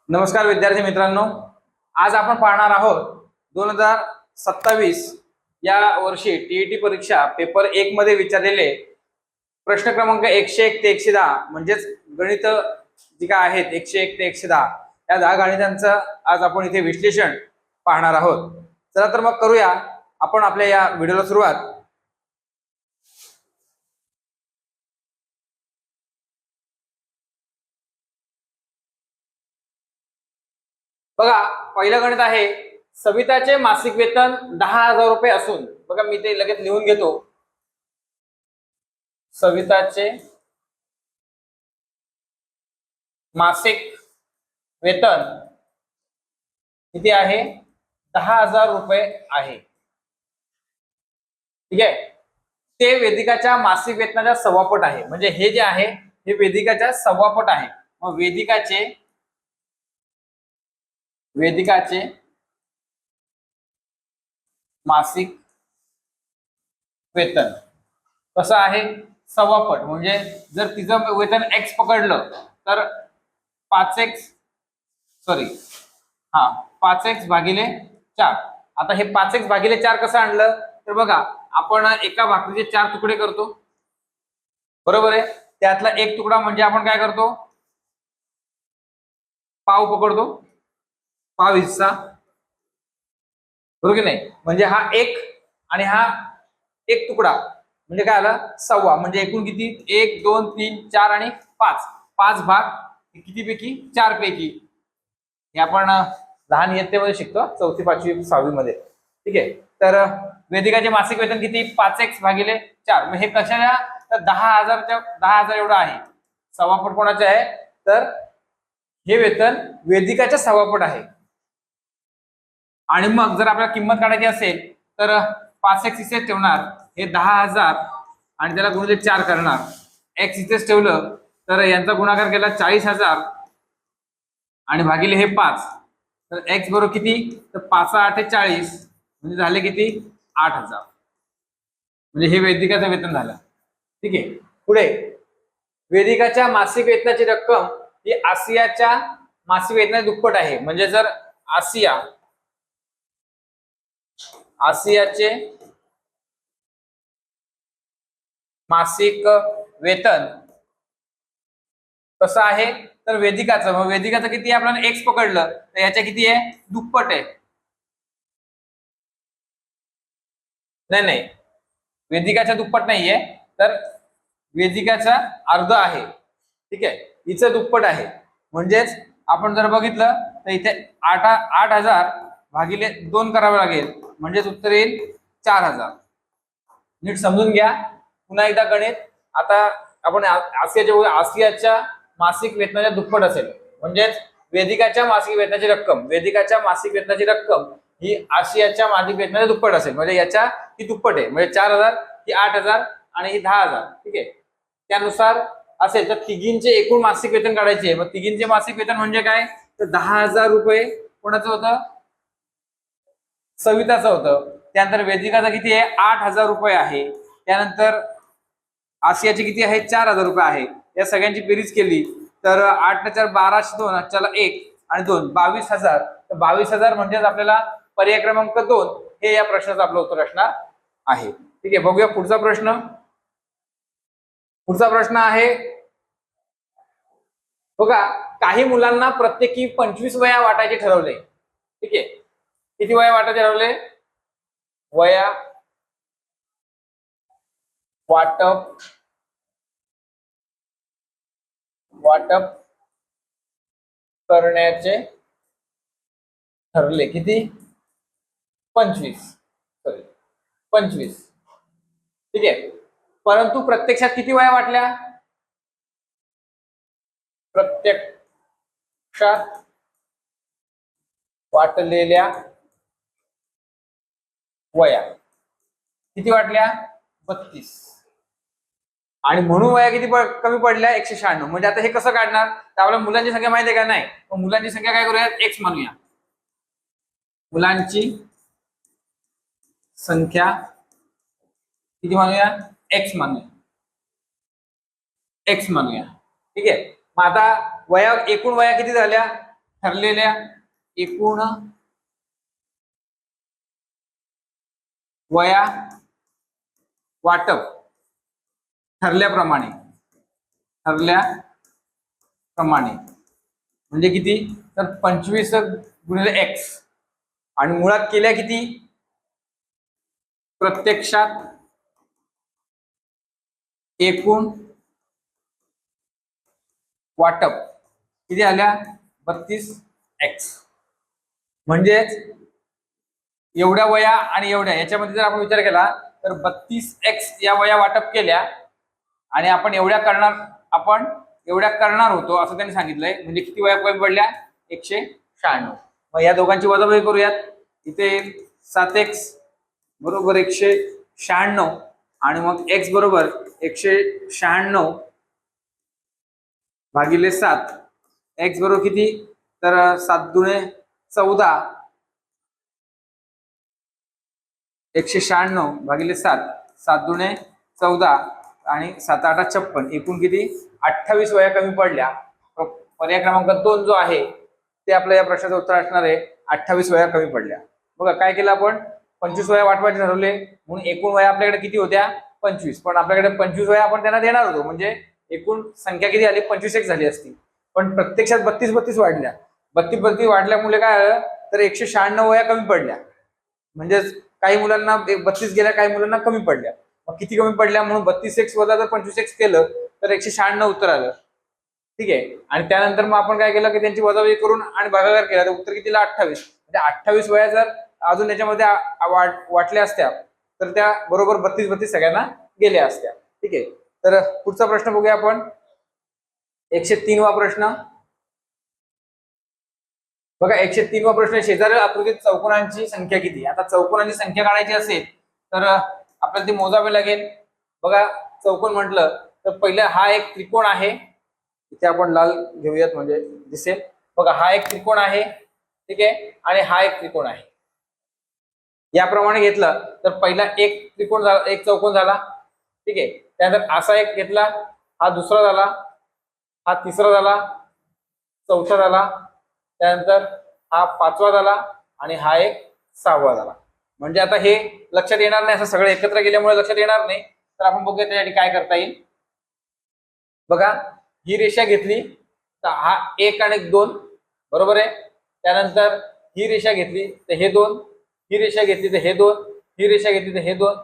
नमस्कार विद्यार्थी मित्रांनो, आज आपण पाहणार आहोत 2027 या वर्षी टीईटी परीक्षा पेपर 1 मध्ये विचारलेले प्रश्न क्रमांक 101 ते 110 म्हणजेच गणित जी काय आहेत 101 ते 110 या 10 गणितांचं आज आपण इथे विश्लेषण पाहणार आहोत। चला तर मग करूया आपण आपल्या या व्हिडिओला सुरुवात। बघा, पहिलं गणित आहे सविताचे मासिक वेतन 10,000 रुपये असून, बघा मी ते लगेच लिहून घेतो। सविताचे मासिक वेतन किती आहे? 10,000 रुपये आहे। ठीक आहे, ते वेदिकाच्या मासिक वेतनाच्या सव्वापट आहे। म्हणजे हे जे आहे हे वेदिकाच्या सव्वापट आहे। मग वेदिकाचे मासिक वेतन कसं आहे? सव्वापट। म्हणजे जर तिचं वेतन x पकडलं तर 5x भागिले 4। आता हे 5x भागिले 4 कसं आणलं तर बघा, आपण एका भाकरीचे 4 तुकडे करतो, बरोबर आहे। त्यातला एक तुकडा म्हणजे आपण काय करतो? पाव पकडतो, पाव हिस्सा, बरोबर की नाही? म्हणजे हा एक आणि हा एक तुकडा म्हणजे काय आला? सव्वा। म्हणजे एकूण किती? 1 2 3 4 आणि 5। 5 भाग किती पैकी? 4 पैकी। हे आपण लहान इयत्तेमध्ये शिकतो, 4थी 5वी 6वी मध्ये। ठीक आहे, तर वेदिकाचे मासिक वेतन किती? 5x भागिले 4। मग हे कशाला? तर 10,000 एवढं आहे। सव्वापट कोणाचे आहे? तर हे वेतन वेदिकाच्या सव्वापट आहे। आणि मग जर आपल्याला किंमत काढायची असेल तर 5x इथेच ठेवणार, हे 10,000 आणि त्याला गुणिले 4 करणार। x इथेच ठेवलं तर यांचा गुणाकार केला 40,000 आणि भागिले हे 5, तर x बरोबर किती? तर 5 8 40, म्हणजे झाले किती? 8,000। म्हणजे हे वेदिकाचं वेतन झालं। ठीक आहे, पुढे वेदिकाच्या मासिक वेतनाची रक्कम ही आसियाच्या मासिक वेतनाच्या दुप्पट आहे। म्हणजे जर आसियाचे मासिक वेतन कसं आहे तर वेदिकाचं, मग वेदिकाचं किती आहे? आपल्याला x पकडलं तर याच्या किती आहे? दुप्पट आहे। नाही, वेदिकाच्या दुप्पट नाहीये, तर वेदिकाचा अर्ध आहे। ठीक आहे, हिचं दुप्पट आहे। म्हणजेच आपण जर बघितलं तर इथे 8,000 भागिले 2 करावे लागेल, म्हणजेच उत्तर येईल 4,000। नीट समजून घ्या पुन्हा एकदा गणित। आता आपण आसियाच्या मासिक वेतनाच्या दुप्पट असेल, म्हणजेच वेदिकाच्या मासिक वेतनाची रक्कम ही आशियाच्या मासिक वेतनाच्या दुप्पट असेल। म्हणजे याच्या ही दुप्पट आहे, म्हणजे 4,000, ही 8,000 आणि ही 10,000। ठीक आहे, त्यानुसार असेल तर तिघींचे एकूण मासिक वेतन काढायचे। मग तिघींचे मासिक वेतन म्हणजे काय? तर 10,000 रुपये कोणाचं होतं? सविताचं होतं। त्यानंतर वेदिकाचा किती आहे? 8,000 रुपये आहे। त्यानंतर आसियाची किती आहे? 4,000 रुपये आहे। या सगळ्यांची बेरीज केली तर 8 ने 4 12, 2 चला 1 आणि 2 22,000। तर 22,000 म्हणजेच आपल्याला पर्याय क्रमांक 2 हे या प्रश्नाचं आपलं उत्तर असणार आहे। ठीक आहे, बघूया पुढचा प्रश्न। पुढचा प्रश्न आहे बघा, काही मुलांना प्रत्येकी 25 वह्या वाटायचे ठरवले। ठीक आहे, किती वह्या वाटायचे ठरवले? वह्या वाटप करण्याचे ठरले। किती? 25। ठीक आहे, परंतु प्रत्यक्षात किती वह्या वाटल्या? प्रत्यक्षात वाटलेल्या वह्या किती वाटल्या? 32। आणि म्हणून वह्या किती कमी पडल्या? 196। म्हणजे आता हे कसं काढणार? तर आपल्याला मुलांची संख्या माहिती आहे का? नाही। मग मुलांची संख्या काय करूया? x म्हणूया। मुलांची संख्या किती म्हणूया? x म्हणूया। ठीक आहे, मग आता एकूण वह्या किती झाल्या? ठरलेल्या एकूण वया वाटप ठरल्याप्रमाणे म्हणजे किती, तर 25 गुणिले x आणि मुळात केल्या किती, प्रत्यक्षात एकूण वाटप किती आल्या 32x. म्हणजेच एवढ्या वया आणि एवढ्या याच्यामध्ये जर आपण विचार केला तर 32x या वया वाटप केल्या आणि आपण एवढ्या करणार होतो असं त्यांनी सांगितलंय. म्हणजे किती वया कमी पडल्या, 196. मग या दोघांची वजाबाकी करूयात. इथे 7x बरोबर 196 आणि मग x बरोबर 196 भागिले 7. x बरोबर किती, तर 7 दुणे 14, 196 भागिले 7, 7 दुणे 14 आणि 7 8 56, एकूण किती 28 वया कमी पडल्या. पर्याय क्रमांक 2 जो आहे ते आपल्या या प्रश्नाचं उत्तर असणार आहे, 28 वया कमी पडल्या. बघा काय केलं आपण, 25 वया वाटवायचे ठरवले म्हणून एकूण वया आपल्याकडे किती होत्या 25, पण आपल्याकडे 25 वया आपण त्यांना देणार होतो म्हणजे एकूण संख्या किती आली 25x झाली असती. पण प्रत्यक्षात 32 वाढल्या. 32 वाढल्यामुळे काय आलं, तर 196 वया कमी पडल्या. म्हणजेच काही मुलांना 32 गेल्या, काही मुलांना कमी पडल्या. मग किती कमी पडल्या, म्हणून 32x वजा जर 25x केलं तर 196 उत्तर आलं. ठीक आहे. आणि त्यानंतर मग आपण काय केलं की त्यांची वजाबाकी करून आणि भागाकार केला तर उत्तर कितीला 28. म्हणजे 28 वया जर अजून याच्यामध्ये वाटल्या असत्या तर त्या बरोबर 32 सगळ्यांना गेल्या असत्या. ठीक आहे. तर पुढचा प्रश्न बघूया आपण, 103 वा प्रश्न बघा. 103 वा प्रश्न, शेजारील आकृतीत चौकोनांची संख्या किती. आता चौकोनांची संख्या काढायची असेल तर आपल्याला ती मोजावी लागेल. बघा चौकोन म्हटलं तर पहिला हा एक त्रिकोण आहे, इथे आपण लाल घेऊयात म्हणजे दिसेल. बघा हा एक त्रिकोण आहे, ठीक आहे, आणि हा एक त्रिकोण आहे. याप्रमाणे घेतलं तर पहिला एक त्रिकोण झाला, एक चौकोन झाला. ठीक आहे. त्यानंतर असा एक घेतला, हा दुसरा झाला, हा तिसरा झाला, चौथा झाला, त्यानंतर हा पाचवा झाला आणि हा एक सहावा झाला. म्हणजे आता हे लक्षात येणार नाही, असं सगळं एकत्र गेल्यामुळे लक्षात येणार नाही. तर आपण बघूया त्यासाठी काय करता येईल. बघा ही रेषा घेतली तर हा 1 आणि 2 बरोबर आहे. त्यानंतर ही रेषा घेतली तर हे 2, ही रेषा घेतली तर हे 2, ही रेषा घेतली तर हे 2,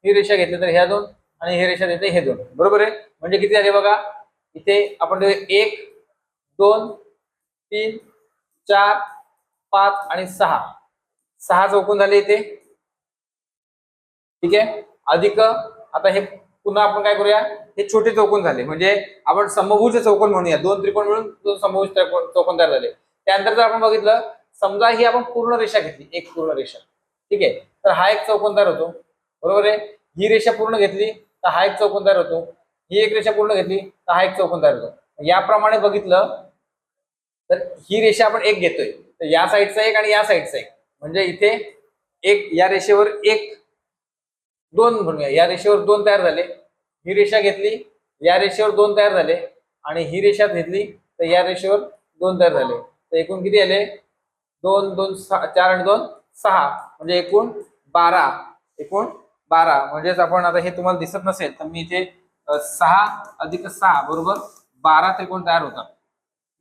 ही रेषा घेतली तर ह्या 2 आणि ही रेषा घेतली हे 2 बरोबर आहे. म्हणजे किती झाले बघा, इथे आपण 1 2 3 4 5 आणि 6 चौकोन झाले इथे. ठीक आहे. अधिक आता हे पुन्हा आपण काय करूया, हे छोटे चौकोन झाले म्हणजे आपण समभुज चौकोन म्हणूया. 2 त्रिकोण मिळून 2 समभुज चौकोन तयार झाले. त्यानंतर जर आपण बघितलं, समजा ही आपण पूर्ण रेषा घेतली, एक पूर्ण रेषा, ठीक आहे, तर हा एक चौकोन तयार होतो बरोबर आहे. ही रेषा पूर्ण घेतली तर हा एक चौकोन तयार होतो, ही एक रेषा पूर्ण घेतली तर हा एक चौकोन तयार होतो. याप्रमाणे बघितलं तर ही रेषा आपण एक घेतोय तर या साईडचा एक आणि या साईडचा एक, म्हणजे इथे एक, या रेषेवर एक 2 म्हणूया, या रेषेवर 2 तयार झाले. ही रेषा घेतली, या रेषेवर 2 तयार झाले आणि ही रेषा घेतली तर या रेषेवर 2 तयार झाले. तर एकूण किती आले, 2 2 4 आणि 2 6, म्हणजे एकूण 12. एकूण 12 म्हणजेच आपण आता हे तुम्हाला दिसत नसेल तर मी इथे 6 अधिक 6 बरोबर 12 त्रिकोण तयार होतात.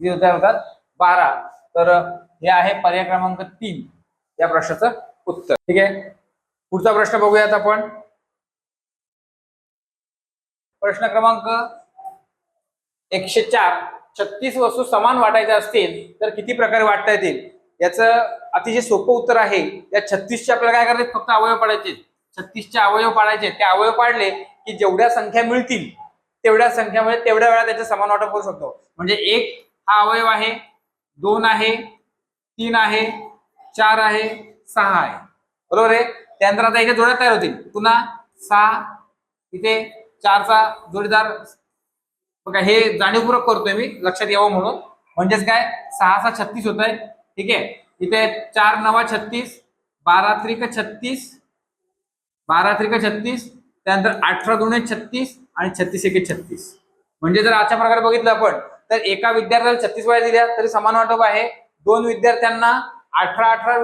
किती तयार होतात, 12. तर हे आहे पर्याय क्रमांक 3 या प्रश्नाचं उत्तर. ठीक आहे. पुढचा प्रश्न बघूयात आपण. प्रश्न क्रमांक 104, 36 वस्तू समान वाटायच्या असतील तर किती प्रकारे वाटता येतील. याचं अतिशय सोपं उत्तर आहे. या 36चे आपल्याला काय करायचे, फक्त अवयव पाडायचे. 36चे अवयव पाडायचे. ते अवयव पाडले की जेवढ्या संख्या मिळतील तेवढ्या संख्यामध्ये तेवढ्या वेळा त्याचे समान वाटप करू शकतो. म्हणजे 1 हा अवयव आहे, 2 आहे, 3 आहे, 4 आहे, 6 आहे बरोबर आहे. त्यानंतर आता याच्या जोड्या तयार होतील. पुन्हा 6, इथे 4चा जोडीदार. बघा हे जाणीवपूर्वक करतोय मी, लक्षात यावं म्हणून. म्हणजेच काय, 6 6 36 होत आहे. ठीक आहे. इथे 4 9 36, 12 त्रिक 36, 12 त्रिक 36, त्यानंतर 18 दुणे 36 आणि 36 एके 36. म्हणजे जर अशा प्रकारे बघितलं आपण तर एका विद्यार्थ्याला 36 वया दिल्या तरी समान वाटप आहे. 2 विद्यार्थ्यांना 18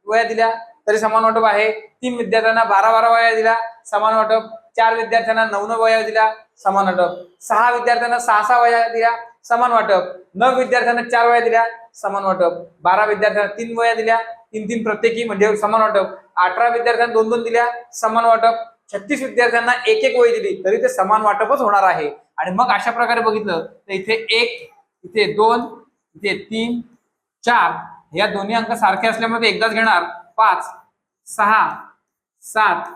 वह्या दिल्या तरी समान वाटप आहे. 3 विद्यार्थ्यांना 12 वह्या दिल्या समान वाटप. 4 विद्यार्थ्यांना 9 वह्या दिल्या समान वाटप. 6 विद्यार्थ्यांना 6 वह्या दिल्या समान वाटप. 9 विद्यार्थ्यांना 4 वह्या दिल्या समान वाटप. 12 विद्यार्थ्यांना 3 वह्या दिल्या 3 प्रत्येकी म्हणजे समान वाटप. 18 विद्यार्थ्यांना 2 दिल्या समान वाटप. 36 विद्यार्थ्यांना 1 वही दिली तरी ते समान वाटपच होणार आहे. आणि मग अशा प्रकारे बघितलं तर इथे 1, इथे 2, इथे 3, 4 या दोन्ही अंक सारखे असल्यामुळे एकदाच घेणार. 5, 6, 7,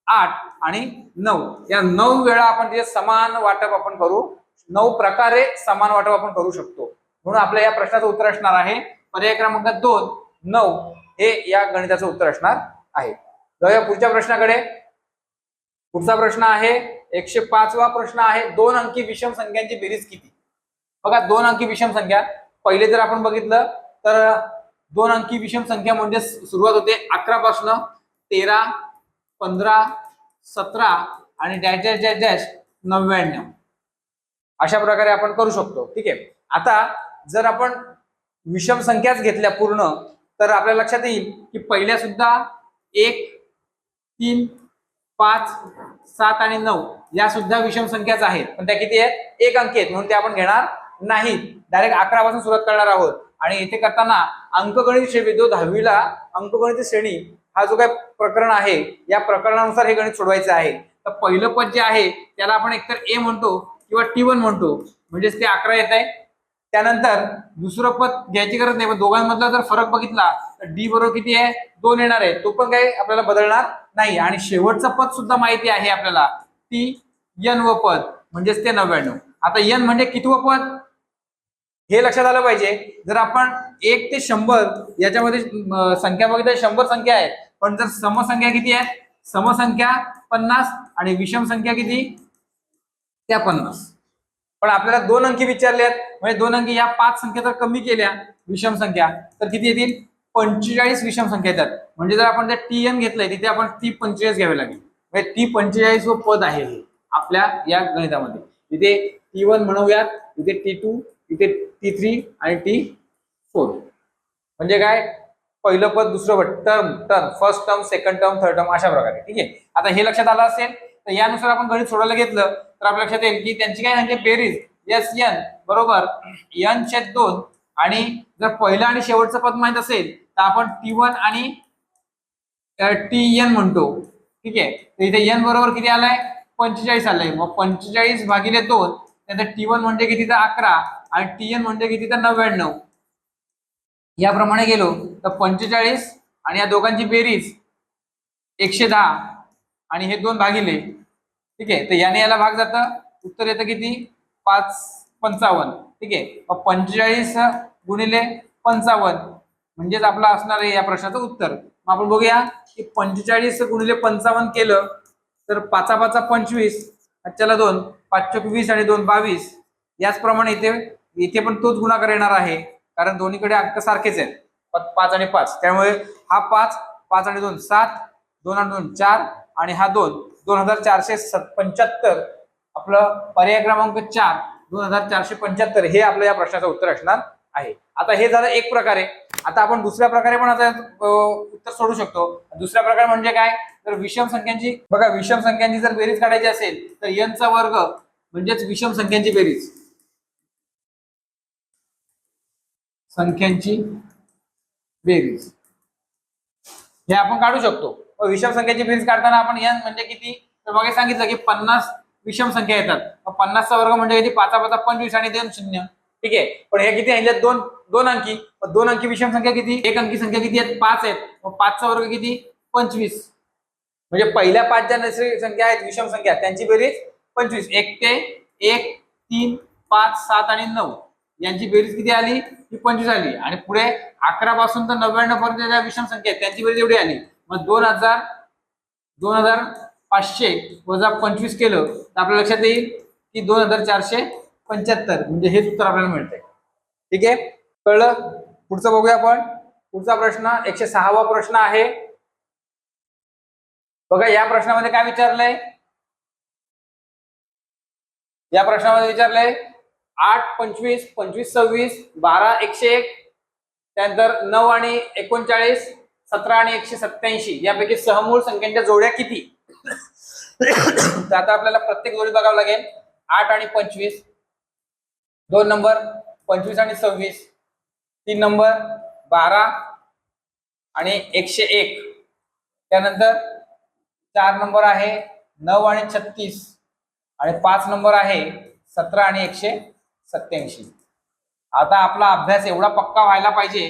8 आणि 9 या 9 वेळा आपण तिथे समान वाटप आपण करू. 9 प्रकारे समान वाटप आपण करू शकतो. म्हणून आपल्या या प्रश्नाचं उत्तर असणार आहे पर्याय क्रमांक 2, 9 हे या गणिताचं उत्तर असणार आहे. जाऊया पुढच्या प्रश्नाकडे. पुढचा प्रश्न आहे 105 वा प्रश्न आहे. 2 अंकी विषम संख्यांची बेरीज किती? बघा 2 अंकी विषम संख्या पहिले जर आपण बघितलं तर 2 अंकी विषम संख्या म्हणजे सुरुवात होते 11 पासून 13, 15, 17 आणि डॅश डॅश डॅश डॅश 99 अशा प्रकारे आपण करू शकतो. ठीक आहे. आता जर आपण विषम संख्याच घेतल्या पूर्ण तर आपल्या लक्षात येईल की पहिल्या सुद्धा 1, 3, 5, 7 आणि 9 या सुद्धा विषम संख्याच आहेत पण त्या किती आहेत? 1 अंकी आहेत म्हणून ते आपण घेणार नाही. डायरेक्ट 11 पासून सुरुवात करणार आहोत. आणि इथे करताना अंकगणित श्रेणी जो 10वीला अंकगणित श्रेणी हा जो काय प्रकरण आहे या प्रकरणानुसार हे गणित सोडवायचं आहे. तर पहिलं पद जे आहे त्याला आपण एकतर ए म्हणतो किंवा T1 म्हणतो म्हणजेच ते 11 येत आहे. त्यानंतर दुसरं पद घ्यायची गरज नाही पण दोघांमधला जर फरक बघितला तर डी बरोबर किती आहे? 2 येणार आहे. तो पण काही आपल्याला बदलणार नाही. आणि शेवटचं पद सुद्धा माहिती आहे आपल्याला T n व पद म्हणजेच ते 99. आता n म्हणजे कितवं पद हे लक्षात आलं पाहिजे. जर आपण 1 ते 100 याच्यामध्ये संख्या बघितली 100 संख्या आहेत पण जर समसंख्या किती आहेत? समसंख्या 50 आणि विषम संख्या किती? त्या 50. पण आपल्याला 2 अंकी विचारले आहेत म्हणजे 2 अंकी या 5 संख्या जर कमी केल्या विषम संख्या तर किती येतील? 45 विषम संख्या येतात. म्हणजे जर आपण ते Tn घेतलंय तिथे आपण T45 घ्यावे लागेल. म्हणजे T45 व पद आहे हे आपल्या या गणितामध्ये. इथे T1 म्हणूयात, इथे T2, इथे T3 आणि T4. म्हणजे काय? पहिलं पद, दुसरं पद, term, first term, second term, third term अशा प्रकारे. ठीक आहे. आता हे लक्षात आलं असेल तर यानुसार आपण गणित सोडवायला घेतलं तर आपल्या लक्षात येईल की त्यांची काय म्हणजे बेरीज Sn बरोबर n/2 आणि जर पहिलं आणि शेवटचं पद माहित असेल तर आपण T1 आणि Tn म्हणतो. ठीक आहे. तर इथे n बरोबर किती आलाय? 45 आलाय. मग 45 भागिले 2 त्यानंतर T1 म्हणजे किती? तर 11 आणि Tn म्हणजे किती? तर 99. याप्रमाणे गेलो तर 45 आणि या दोघांची बेरीज 110 आणि हे 2 भागिले. ठीक आहे. तर याने याला भाग जातं उत्तर येतं किती? 55. ठीक आहे. मग 45 गुणिले 55 म्हणजेच आपला असणार आहे या प्रश्नाचं उत्तर. मग आपण बघूया की 45 गुणिले 55 केलं तर 5 5 25 चला 2 5 20 आणि 2 22. याचप्रमाणे इथे पण तोच गुणाकार येणार आहे कारण दोन्हीकडे अंक सारखेच आहेत 5 आणि 5. त्यामुळे हा 5, 5 आणि 2 7, 2 आणि 2 4 आणि हा 2 2475. आपलं पर्याय क्रमांक 4 2475 हे आपलं या प्रश्नाचं उत्तर असणार आहे. आता हे झालं एक प्रकारे. आता आपण दुसऱ्या प्रकारे पण आता उत्तर सोडू शकतो. दुसरा प्रकार म्हणजे काय? तर विषम संख्यांची बघा विषम संख्यांची जर बेरीज काढायची असेल तर n चा वर्ग म्हणजेच विषम संख्यांची बेरीज. संख्यांची बेरीज हे आपण काढू शकतो. विषम संख्येची बेरीज काढताना आपण n म्हणजे किती? तर बघा सांगितलं की 50 विषम संख्या येतात. 50 चा वर्ग म्हणजे किती? 5 5 25 आणि 2 0. ठीक आहे. पण हे किती आहेत? 2 अंकी. 2 अंकी विषम संख्या किती? 1 अंकी संख्या किती आहेत? 5 आहेत. मग 5 चा वर्ग किती? 25. म्हणजे पहिल्या 5 ज्या नैसर्गिक संख्या आहेत विषम संख्या त्यांची बेरीज 25. 1 ते 1, 3, 5, 7 आणि 9 यांची बेरीज किती आली? ही 25 आली. आणि पुढे 11 पासून तर 99 पर्यंत ज्या विषम संख्या आहेत त्यांची बेरीज एवढी आली. मग 2500 वजा 25 केलं तर आपल्या लक्षात येईल की 2475 म्हणजे हेच उत्तर आपल्याला मिळतंय. ठीक आहे. कळलं? पुढचं बघूया आपण. पुढचा प्रश्न 106 वा प्रश्न आहे. बघा या प्रश्नामध्ये काय विचारलंय? या प्रश्नामध्ये विचारलंय 8 25 25 26 12 101 त्यानंतर 9 आणि 39, 17 आणि 187 यापैकी सहमूळ संख्यांच्या जोड्या किती? तर आता आपल्याला प्रत्येक जोडी बघावं लागेल. 8 आणि 25, 2 नंबर 25 आणि 26, 3 नंबर 12 आणि 101, त्यानंतर 4 नंबर आहे 9 आणि 36 आणि 5 नंबर आहे 17 आणि 187. आता आपला अभ्यास एवढा पक्का व्हायला पाहिजे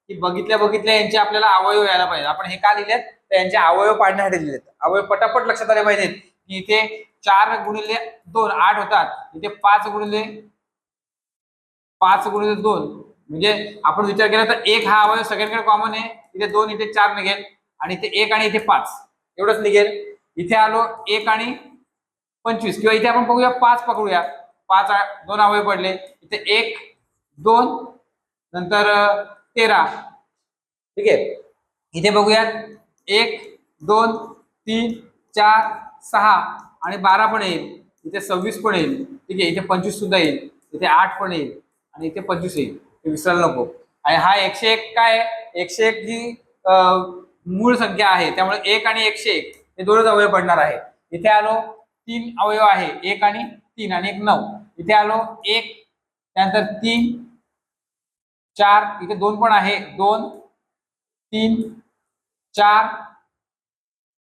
की बघितल्या यांचे आपल्याला अवयव यायला पाहिजे. आपण हे का लिहिलेत तर यांचे अवयव पाडण्यासाठी लिहिलेत. अवयव पटापट लक्षात आले पाहिजेत की इथे 4 गुणिले 2 8 होतात, इथे 5 गुणिले 2 म्हणजे आपण विचार केला तर 1 हा अवयव सगळ्यांकडे कॉमन आहे. इथे 2, इथे 4 निघेल आणि इथे 1 आणि इथे 5 एवढंच निघेल. इथे आलो 1 आणि 25 किंवा इथे आपण बघूया 5 पकडूया. 5 2 अवयव पडले. इथे 1 2 नंतर 13. ठीक आहे. इथे बघूयात 1 2 3 4 6 आणि 12 पण येईल. इथे 26 पण येईल. ठीक आहे. इथे 25 सुद्धा येईल. इथे 8 पण येईल आणि इथे 25 येईल. हे विसरायला नको. आणि हा 101 काय आहे? 101 ही मूळ संख्या आहे, त्यामुळे 1 आणि 101 हे दोनच अवयव पडणार आहे. इथे आलो 3 अवयव आहे, 1 आणि 3 आणि 1 9. इथे आलो 1 त्यानंतर 3 4, इथे 2 पण आहे, 2 3 4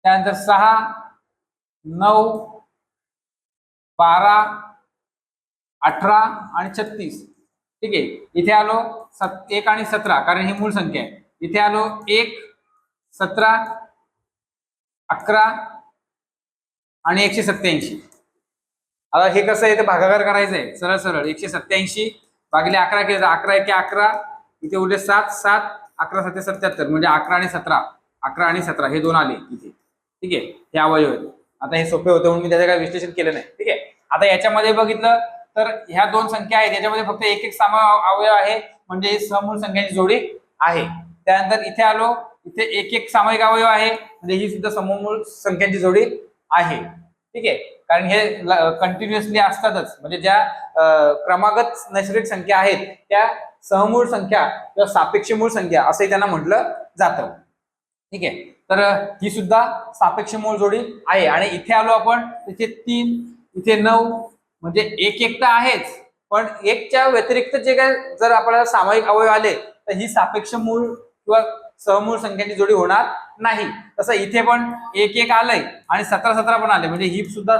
त्यानंतर 6 9 12 18 आणि 36. ठीक आहे. इथे आलो 1 आणि 17 कारण ही मूळ संख्या आहे. इथे आलो 1 17 11 आणि 187. आता हे कसं आहे ते भागाकार करायचं आहे. सरळ सरळ 187 भागिले 11 केलं, 11 1 11, इथे उरले 7 7 11 7 77 म्हणजे 11 आणि 17, 11 आणि 17 हे दोन आले इथे. ठीक आहे. हे अवयव आहेत. आता हे सोपे होते म्हणून मी त्याचं काही विश्लेषण केलं नाही. ठीक आहे. आता याच्यामध्ये बघितलं तर ह्या दोन संख्या आहेत, याच्यामध्ये फक्त एक एक अवयव आहे म्हणजे समूळ संख्यांची जोडी आहे. त्यानंतर इथे आलो, इथे एक एक सामायिक अवयव आहे म्हणजे ही सुद्धा समूळ संख्यांची जोडी आहे. ठीक आहे. कारण हे कंटिन्युअसली असतातच, म्हणजे ज्या क्रमागत नैसर्गिक संख्या आहेत त्या सहमूळ संख्या किंवा सापेक्ष मूळ संख्या असंही त्यांना म्हटलं जातं. ठीक आहे. तर ही सुद्धा सापेक्ष मूळ जोडी आहे. आणि इथे आलो आपण, इथे 3 इथे 9 म्हणजे एक एक तर आहेच, पण एकच्या व्यतिरिक्त जे काय जर आपल्याला सामायिक अवयव आले तर ही सापेक्ष मूळ किंवा सहमूळ संख्यांची जोडी होणार नाही. तसं इथे पण एक एक आलंय आणि 17 17 पण आले म्हणजे ही सुद्धा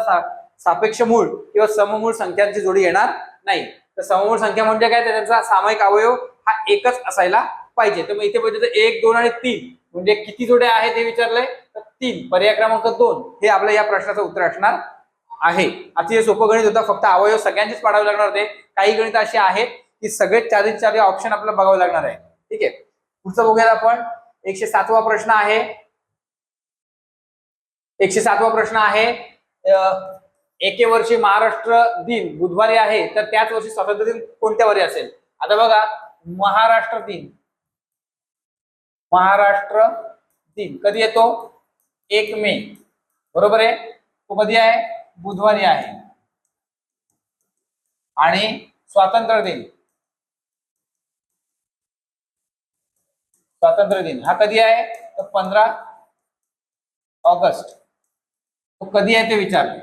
सापेक्ष मूळ किंवा सममूळ संख्यांची जोडी येणार नाही. तर सममूळ संख्या म्हणजे काय, त्यांचा सामायिक अवयव हा एकच असायला पाहिजे. तर मग इथे पाहिजे 1 2 आणि 3 म्हणजे किती जोड्या आहेत हे विचारलंय तर 3. पर्याय क्रमांक 2 हे आपल्या या प्रश्नाचं उत्तर असणार आहे. अतिशय सोपं गणित होतं, फक्त अवयव सगळ्यांचेच पाडावे लागणार होते. काही गणित असे आहेत की सगळे 4 ऑप्शन आपल्याला बघावं लागणार आहे. ठीक आहे. पुढचं बघूया आपण. 107वा प्रश्न आहे. 107वा प्रश्न आहे, एके वर्षी महाराष्ट्र दिन बुधवारी आहे तर त्याच वर्षी स्वातंत्र्य दिन कोणत्या वारी असेल? आता बघा, महाराष्ट्र दिन कधी येतो? 1 मे. बरोबर आहे. तो कधी आहे? बुधवारी आहे. आणि स्वातंत्र्य दिन हा कधी आहे? तर 15 ऑगस्ट. तो कधी आहे ते विचारले.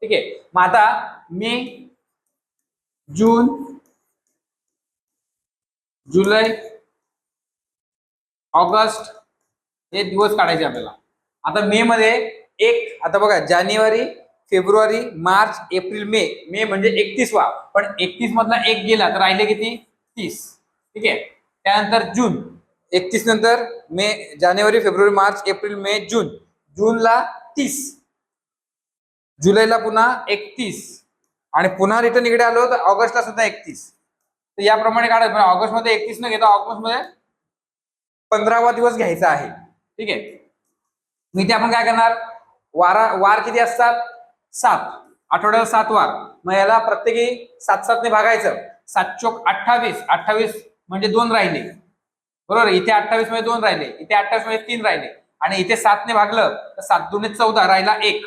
ठीक आहे. मग आता मे जून जुलै ऑगस्ट हे दिवस काढायचे आपल्याला. आता मे मध्ये एक, आता बघा जानेवारी फेब्रुवारी मार्च एप्रिल मे म्हणजे 31वा, पण 31 मधला एक गेला तर राहिले किती? 30. ठीक आहे. त्यानंतर जून 31 नंतर मे, जानेवारी फेब्रुवारी मार्च एप्रिल मे जूनला 30, जुलैला पुन्हा 31 आणि पुन्हा रिटर्न इकडे आलो तर ऑगस्टला सुद्धा 31. तर याप्रमाणे काढायचं. ऑगस्ट मध्ये 31 न घेता ऑगस्ट मध्ये 15वा दिवस घ्यायचा आहे. ठीक आहे. मी इथे आपण काय करणार, वार किती असतात? 7. आठवड्याला 7 वार. मग याला प्रत्येकी 7 ने भागायचं. 7 चोक 28, 28 म्हणजे 2 राहिले. बरोबर. इथे 28 मध्ये 2 राहिले, इथे 28 मध्ये 3 राहिले आणि इथे 7 ने भागलं तर 7 दुने 14 राहिला 1.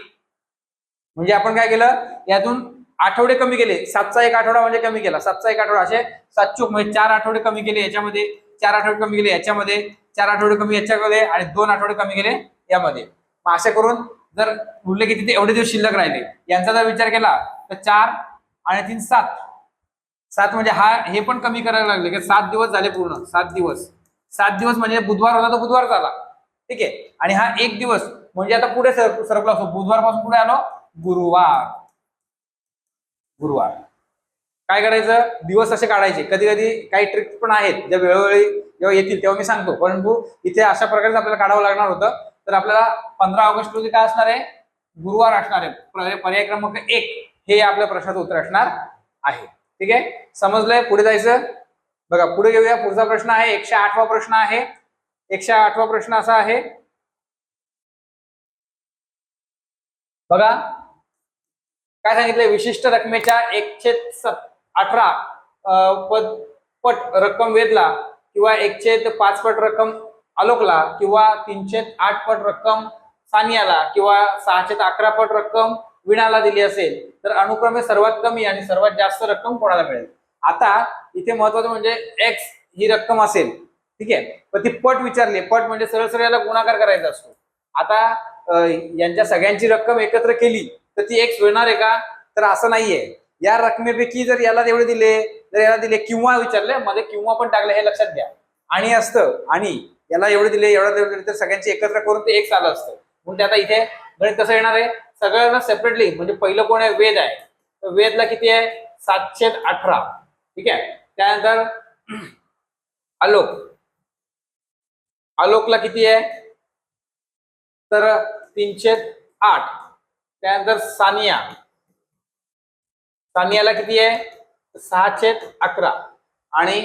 म्हणजे आपण काय केलं, यातून आठवडे कमी केले. 7चा एक आठवडा म्हणजे कमी केला, 7चा एक आठवडा, असे 7 चोक म्हणजे 4 आठवडे कमी केले याच्यामध्ये. 4 आठवडे कमी गेले याच्यामध्ये, 4 आठवडे कमी याच्यामध्ये आणि 2 आठवडे कमी गेले यामध्ये. मग असे करून जर उरले किती ते एवढे दिवस शिल्लक राहिले, यांचा जर विचार केला तर 4 आणि 3 7. 7 म्हणजे हे पण कमी करायला लागले की 7 दिवस झाले पूर्ण. 7 दिवस, 7 दिवस म्हणजे बुधवार होता तो बुधवार झाला. ठीक आहे. आणि हा एक दिवस म्हणजे आता पुढे सरकलो असतो, बुधवार पासून पुढे आलो गुरुवार. गुरुवार काय करायचं, दिवस असे काढायचे. कधी कधी काही ट्रिक्स पण आहेत ज्या वेळोवेळी जेव्हा येतील तेव्हा मी सांगतो, परंतु इथे अशा प्रकारे आपल्याला काढावं लागणार होतं. तर आपल्याला 15 ऑगस्ट रोजी काय असणार आहे, गुरुवार असणार आहे. पर्याय क्रमांक 1 हे आपल्या प्रश्नाचं उत्तर असणार आहे. ठीक आहे, समजलंय. पुढे जायचं. बघा पुढे घेऊया. पुढचा प्रश्न आहे 108वा प्रश्न आहे. 108वा प्रश्न असा आहे, बघा काय सांगितलंय, विशिष्ट रकमेच्या 1/18 पट रक्कम वेदला किंवा 1/5 पट रक्कम आलोकला किंवा 3/8 पट रक्कम सानियाला किंवा 6/11 पट रक्कम वीणाला दिली असेल तर अनुक्रमे सर्वात कमी आणि सर्वात जास्त रक्कम कोणाला मिळेल. आता इथे महत्वाचं म्हणजे एक्स ही रक्कम असेल. ठीक आहे, पण ती पट विचारली. पट म्हणजे सरळ सरळ याला गुणाकार करायचा असतो. आता यांच्या सगळ्यांची रक्कम एकत्र केली तर ती एक्स होणार आहे का, तर असं नाहीये. या रकमेपैकी जर याला तेवढे दिले, जर याला दिले किंवा विचारले, मध्ये किंवा पण टाकले हे लक्षात घ्या. आणि असतं आणि याला एवढे दिले एवढा दिले तर सगळ्यांची एकत्र करून ते एक्स आलं असतं. म्हणून आता इथे गणित कसं येणार आहे, सगळ्यांना सेपरेटली. म्हणजे पहिलं कोण आहे, वेद आहे. तर वेदला किती आहे, 7/18. ठीक आहे, त्यानंतर आलोक, आलोकला किती आहे तर 3/8. त्यानंतर सानिया, सानियाला किती आहे 6/11. आणि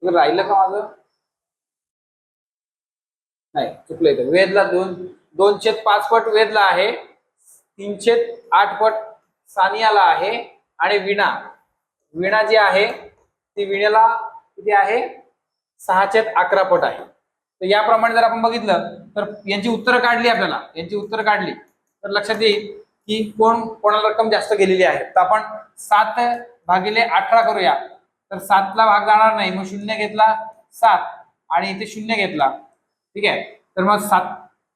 राहिलं का माझं, नाही चुकलं इथं. वेदला 2/5 पट वेदला आहे, 3/8 पट सानियाला आहे. आणि वीणा जी आहे ती वीणाला किती आहे 6/11 पट आहे. तर याप्रमाणे जर आपण बघितलं तर यांची उत्तरं काढली, आपल्याला यांची उत्तरं काढली तर लक्षात येईल की कोणाला रक्कम जास्त गेलेली आहे. तर आपण 7/18 करूया. तर 7ला भाग जाणार नाही, मग 0 घेतला 7 आणि इथे 0 घेतला. ठीक आहे, तर मग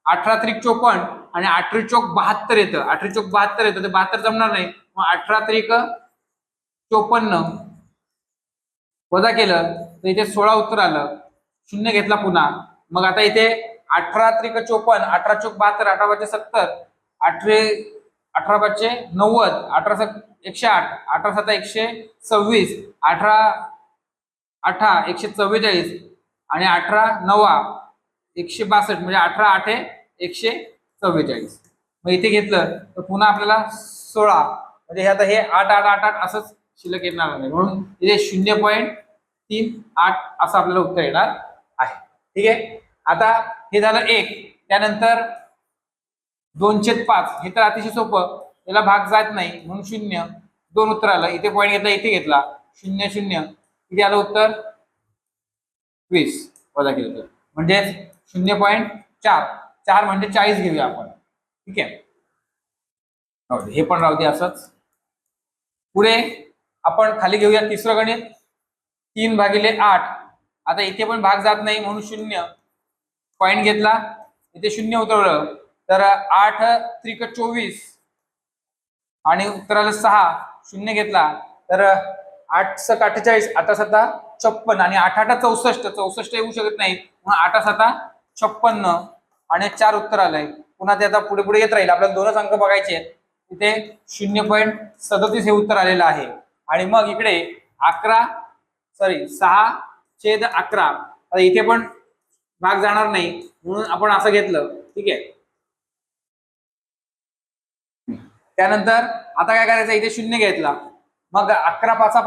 18 त्रिक 54 आणि 8 त्रिक 72 येतं. 8 त्रिक 72 येतं, ते 72 जमणार नाही. मग 18 त्रिक 54 वजा केलं तर इथे 16 उत्तर आलं. 0 घेतला पुन्हा. मग आता इथे 18 त्रिक 54, 18 चोक 72, 18 5 70, 18 5 90, 18 7 108, 18 7 126, 18 8 144 आणि 18 9 162, म्हणजे 18 8 144. मग इथे घेतलं तर पुन्हा आपल्याला 16, म्हणजे हे आता हे 8 8 8 8 असंच शिल्लक येणार नाही. म्हणून इथे 0.38 असं आपल्याला उत्तर येणार आहे. ठीक आहे, आता हे झालं 1. त्यानंतर 2/5 हे तर अतिशय सोपं, याला भाग जात नाही म्हणून 0. 2 उत्तर आलं. इथे पॉईंट घेतला, इथे घेतला 0 0. किती आलं उत्तर 20 वजा केलं तर म्हणजे 0.4. 4 म्हणजे 40 घेऊया आपण. ठीक आहे, हे पण राहू दे असंच. पुढे आपण खाली घेऊया तिसरं गणित 3/8. आता इथे पण भाग जात नाही म्हणून 0. पॉईंट घेतला, इथे 0 उतरवलं तर 8 त्रिक 24 आणि उत्तर आलं 6. 0 घेतला तर 8 7 48, 8 7 56 आणि 8 8 64. 64 येऊ शकत नाही म्हणून 8 7 56 आणि 4 उत्तर आलंय. पुन्हा ते आता पुढे पुढे येत राहील. आपल्याला दोनच अंक बघायचे आहेत. इथे 0.37 हे उत्तर आलेलं आहे. आणि मग इकडे 6/11. आता इथे पण भाग जाणार नाही म्हणून आपण असं घेतलं. ठीक आहे, त्यानंतर आता काय करायचं, इथे 0 घेतला. मग 11 5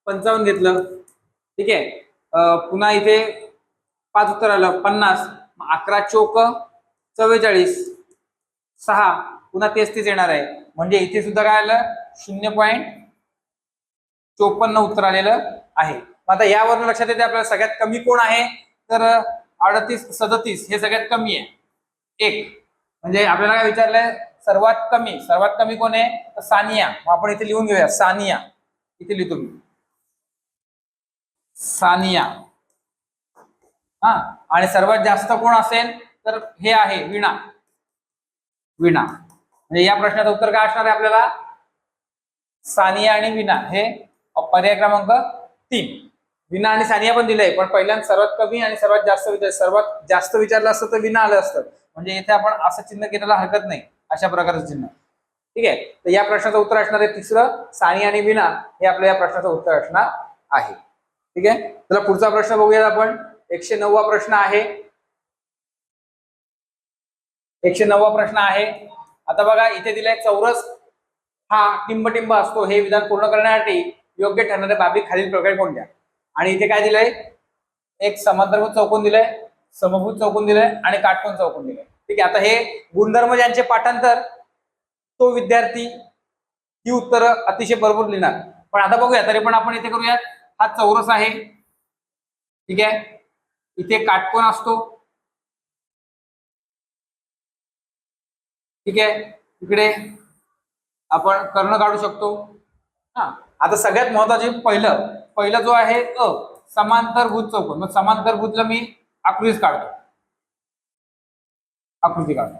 55 घेतलं. ठीक आहे, पुन्हा इथे 5 उत्तर आलं 50. 11 चोक 44, 6 पुन्हा 33 येणार आहे. म्हणजे इथे सुद्धा काय आलं 0.54 उत्तर आलेलं आहे. आता यावरून लक्षात येते आपल्याला सगळ्यात कमी कोण आहे तर 38 37 हे सगळ्यात कमी आहे. 1 म्हणजे आपल्याला काय विचारलंय, सर्वात कमी कोण आहे तर सानिया. मग आपण इथे लिहून घेऊया सानिया. इथे लिहितो मी सानिया, हा, आणि सर्वात जास्त कोण असेल तर हे आहे वीणा. वीणा म्हणजे या प्रश्नाचं उत्तर काय असणार आहे आपल्याला? सानिया आणि वीणा हे पर्याय क्रमांक 3. वीणा आणि सानिया पण दिलंय, पण पहिल्यांदा सर्वात कमी आणि सर्वात जास्त विचारलं असतं तर वीणा आलं असतं. म्हणजे इथे आपण असं चिन्ह घेण्याला हरकत नाही, अशा प्रकारचं चिन्ह. ठीक आहे, तर या प्रश्नाचं उत्तर असणार आहे तिसरं, सानिया आणि वीणा हे आपल्या या प्रश्नाचं उत्तर असणार आहे. ठीक आहे, चला पुढचा प्रश्न बघूयात आपण. 109वा प्रश्न आहे. 109वा प्रश्न आहे. आता बघा इथे दिलाय चौरस हा टिंबटिंब असतो हे विधान पूर्ण करण्यासाठी योग्य ठरणाऱ्या बाबी खालील प्रकारे कोणत्या? आणि इथे काय दिलंय? एक समांतरभुज चौकोन दिलंय, समभुज चौकोन दिलंय आणि काटकोन चौकोन दिलंय. ठीक आहे, आता हे गुणधर्म ज्यांचे पाठांतर तो विद्यार्थी ही उत्तरं अतिशय बरोबर लिहिणार. पण आता बघूया, तरी पण आपण इथे करूया. हा चौरस आहे, ठीक आहे, इथे काटकोन असतो, ठीक आहे, इकडे आपण कर्ण काढू शकतो. हा, आता सगळ्यात महत्वाचे पहिलं जो आहे समांतरभुज चौकोन. मग समांतरभुजला मी आकृतीच काढतो, आकृती काढतो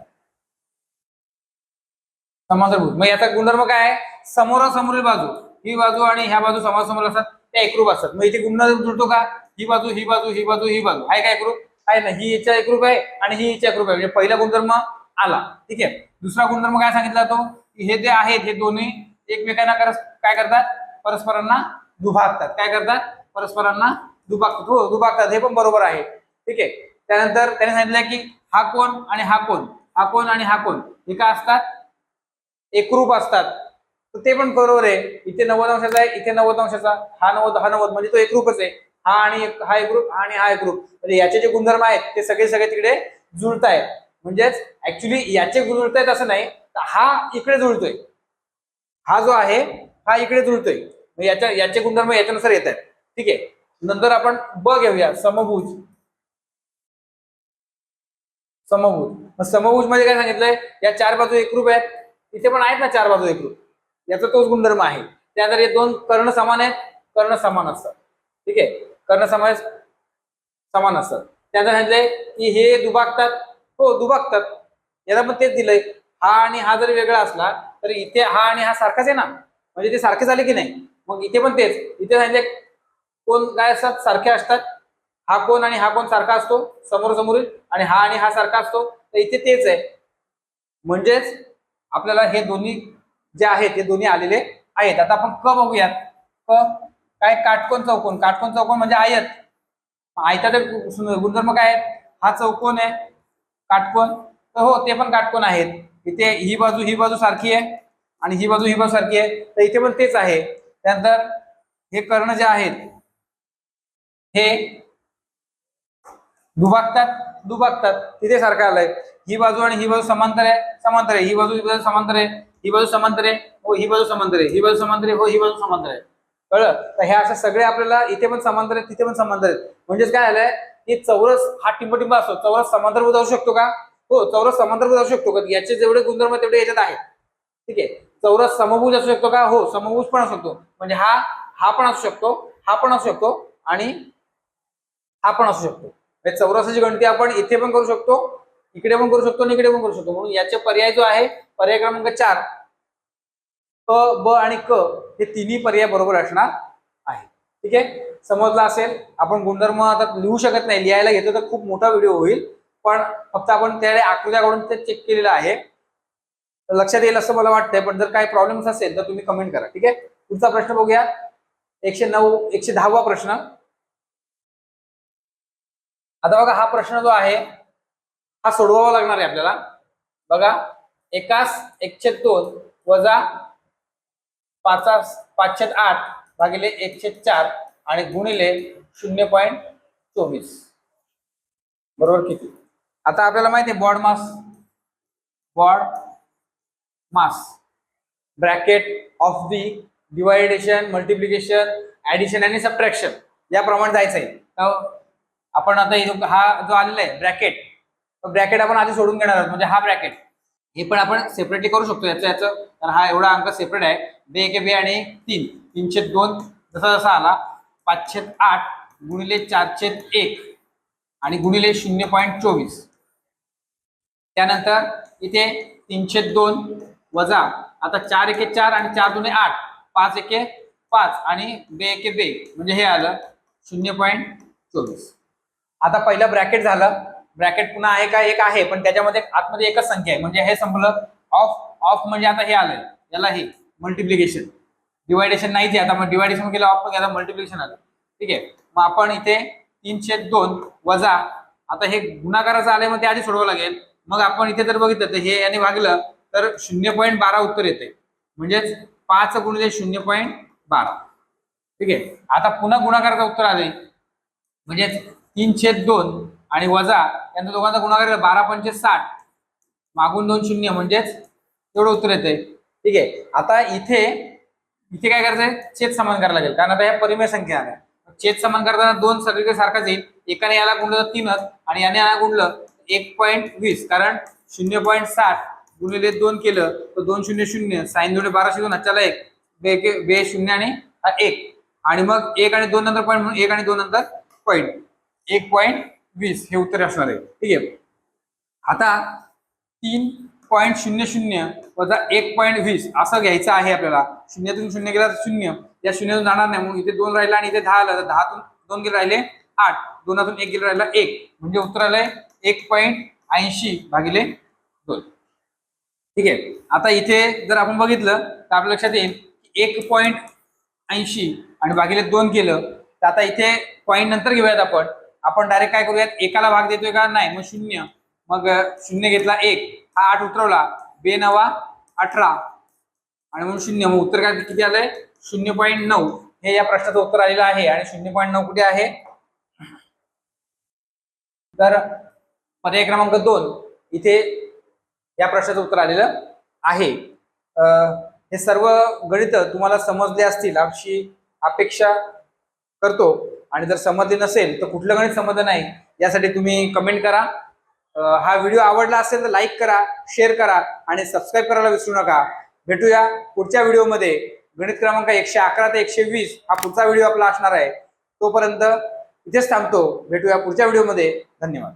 समांतरभुज. मग याचा गुणधर्म काय आहे? समोरासमोरील बाजू, ही बाजू आणि ह्या बाजू समोरासमोर असतात, त्या एकरूप असतात. मग इथे गुणधर्म जुळतो का? ही बाजू ही बाजू ही बाजू ही बाजू आहे काय एकरूप? आहे ना, ही याच्या एकरूप आहे आणि ही याच्या एकरूप आहे. म्हणजे पहिला गुणधर्म आला. ठीक आहे, दुसरा गुणधर्म काय सांगितला तो? हे जे आहेत हे दोन्ही एकमेकांना काय करतात? परस्परांना दुभागतात. काय करतात? परस्परांना दुभागतात. हो, दुभागतात, हे पण बरोबर आहे. ठीक आहे, त्यानंतर त्याने सांगितलं की हा कोण आणि हा कोण, हा कोण आणि हा कोण हे काय असतात? एकरूप असतात. तर ते पण बरोबर आहे. इथे 90 अंशाचा आहे, इथे 90 अंशाचा, हा 90 हा 90, म्हणजे तो एकरूपच आहे. हा आणि हा एकरूप आणि हा एकरूप, म्हणजे याचे जे गुणधर्म आहेत ते सगळे तिकडे जुळत आहेत. म्हणजेच ऍक्च्युली याचे जुळत आहेत असं नाही, तर हा इकडे जुळतोय, हा जो आहे हा इकडे जुळतोय, याचे गुणधर्म याच्यानुसार येत आहेत. ठीक आहे, नंतर आपण ब घेऊया, समभुज. समभुज, मग समभुज मध्ये काय सांगितलंय? या चार बाजू एकरूप आहेत, इथे पण आहेत ना चार बाजू एकरूप, याचा तोच गुणधर्म आहे. त्यानंतर हे दोन कर्ण समान आहेत, कर्ण समान असतात. ठीक आहे, कर्ण समान असतात. त्यानंतर सांगितलंय की हे दुभागतात. हो, दुभागतात, याला पण तेच दिलंय. हा आणि हा जरी वेगळा असला तरी इथे हा आणि हा सारखाच आहे ना, म्हणजे ते सारखे झाले की नाही? मग इथे पण तेच. इथे सांगितलंय कोण काय असतात? सारखे असतात. हा कोण आणि हा कोण सारखा असतो समोरासमोरील, आणि हा आणि हा सारखा असतो. तर इथे तेच आहे. म्हणजेच आपल्याला हे दोन्ही जे आहेत ते दोन्ही आलेले आहेत. आता आपण क बघूयात. क काय? काटकोन चौकोन. काटकोन चौकोन म्हणजे आयत. आयताचे गुणधर्म काय आहेत? हा चौकोन आहे काटकोन, तर हो ते पण काटकोन आहेत. इथे ही बाजू सारखी आहे आणि ही बाजू सारखी आहे, तर इथे पण तेच आहे. त्यानंतर हे कर्ण जे आहेत हे दुभागतात, तिथे सारखं आलंय. ही बाजू आणि ही बाजू समांतर आहे, ही बाजू समांतर आहे, ही बाजू समांतर आहे, हो ही बाजू समांतर आहे, ही बाजू समांतर आहे, हो ही बाजू समांतर आहे. कळलं? तर हे असे सगळे आपल्याला इथे पण समांतर आहेत, तिथे पण समांतर आहेत. म्हणजेच काय आलंय की चौरस हा टिंबटिंब असतो, चौरस समांतरभुज जाऊ शकतो का? हो, चौरस समांतरभुज जाऊ शकतो का? याचे जेवढे गुणधर्म तेवढे याच्यात आहेत. ठीक आहे, चौरस समभुज असू शकतो का? हो, समभुज पण असू शकतो. म्हणजे हा पण असू शकतो, हा पण असू शकतो आणि हा पण असू शकतो. चौरसाची गणती आपण इथे पण करू शकतो, इकडे पण करू शकतो आणि इकडे पण करू शकतो. म्हणून याचे पर्याय जो आहे पर्याय क्रमांक 4, क, ब आणि क हे तिन्ही पर्याय बरोबर असणार आहे. ठीक आहे, समजलं असेल. आपण गुणधर्म आता लिहू शकत नाही, लिहायला घेतो तर खूप मोठा व्हिडिओ होईल, पण फक्त आपण त्या आकृत्याकडून ते चेक केलेलं आहे, लक्षात येईल असं मला वाटतंय. पण जर काही प्रॉब्लेम्स असेल तर तुम्ही कमेंट करा. ठीक आहे, पुढचा प्रश्न बघूया. 110वा प्रश्न. आता बघा, हा प्रश्न जो आहे हा सोडवावा लागणार आहे आपल्याला. बघा, एकास 1/2 वजा 5/8 भागिले 1/4 आणि गुणिले 0.24 बरोबर किती? आता आपल्याला माहिती आहे BODMAS bracket of the division, multiplication, addition आणि सबट्रॅक्शन याप्रमाणे जायचं आहे. आपण आता हा जो आलेला आहे ब्रॅकेट आपण आधी सोडून घेणार आहोत. म्हणजे हा ब्रॅकेट हे पण आपण सेपरेटली करू शकतो याचं, तर हा एवढा अंक सेपरेट आहे. 2 आणि 3 3/2 जसा आला 5/8 गुणिले 4/1 आणि गुणिले 0.24. त्यानंतर इथे 3/2 वजा, आता 4 एके 4 आणि 4 दुने 8, 5 एके 5 आणि 2 एके 2, म्हणजे हे आलं 0.24. आता पहिलं ब्रॅकेट झालं. ब्रॅकेट पुन्हा आहे का? एक आहे, पण त्याच्यामध्ये आतमध्ये एकच संख्या आहे, म्हणजे हे संपलं. ऑफ ऑफ म्हणजे आता हे आलंय, याला हे मल्टिप्लिकेशन, डिवायडेशन नाहीच आहे आता. मग डिवायडेशन केलं, ऑफ केलं, मल्टिप्लिकेशन आलं. ठीक आहे. मग आपण इथे 3/2 वजा, आता हे गुणाकाराचं आलंय, मग ते आधी सोडवावं लागेल. मग आपण इथे जर बघितलं तर हे याने भागलं तर 0.12 उत्तर येते, म्हणजेच 5 गुणिले 0.12. ठीक आहे. आता पुन्हा गुणाकाराचं उत्तर आले, म्हणजे 3/2 आणि वजा, यांचा दोघांचा गुणाकार केला 12×5 = 60, मागून 2 शून्य, म्हणजेच तेवढं उत्तर येते. ठीक आहे. आता इथे इथे काय करायचंय? छेद समान करायला लागेल, कारण आता ह्या परिमेय संख्या आल्या. छेद समान करताना 2 सगळीकडे सारखाच येईल. एकाने याला गुणलं 3च आणि याने याला गुणलं 1.20, कारण 0.60 गुणिले 2 केलं तर 2 शून्य शून्य, साइन जोडे 12 2 हाताला 1, बे शून्य आणि 1, आणि मग 1 आणि 2 नंतर पॉईंट, म्हणून 1 आणि 2 नंतर पॉईंट, 1.20 हे उत्तर असणार आहे. ठीक आहे. आता 3.00 वजा 1.20 असं घ्यायचं आहे आपल्याला. शून्यातून शून्य गेला तर शून्य, या शून्यातून जाणार नाही, म्हणून इथे 2 राहिला आणि इथे 10 आलं, तर 10तून 2 गेले राहिले 8, 2तून 1 गेले राहिला 1, म्हणजे उत्तर आलंय 1.80/2. ठीक आहे. आता इथे जर आपण बघितलं तर आपल्या लक्षात येईल की 1.80 आणि भागिले 2 केलं, तर आता इथे पॉईंट नंतर घेऊयात आपण. आपण डायरेक्ट काय करूयात? एकाला भाग देतोय का? नाही, मग 0, मग 0 घेतला 1, हा 8 उतरवला, 2 9 18 आणि म्हणून 0, मग उत्तर काय किती आलंय? 0.9 हे या प्रश्नाचं उत्तर आलेलं आहे. आणि 0.9 कुठे आहे? तर पर्याय क्रमांक 2 इथे या प्रश्नाचं उत्तर आलेलं आहे. हे सर्व गणित तुम्हाला समजले असतील अशी अपेक्षा करतो. आणि जर समजले नसेल तर कुठलं गणित समजलं नाही यासाठी तुम्ही कमेंट करा. हा व्हिडिओ आवडला असेल तर लाईक करा, शेअर करा आणि सबस्क्राईब करायला विसरू नका. भेटूया पुढच्या व्हिडिओमध्ये. गणित क्रमांक 111 ते 120 हा पुढचा व्हिडिओ आपला असणार आहे. तोपर्यंत इथेच थांबतो. भेटूया पुढच्या व्हिडिओमध्ये. धन्यवाद.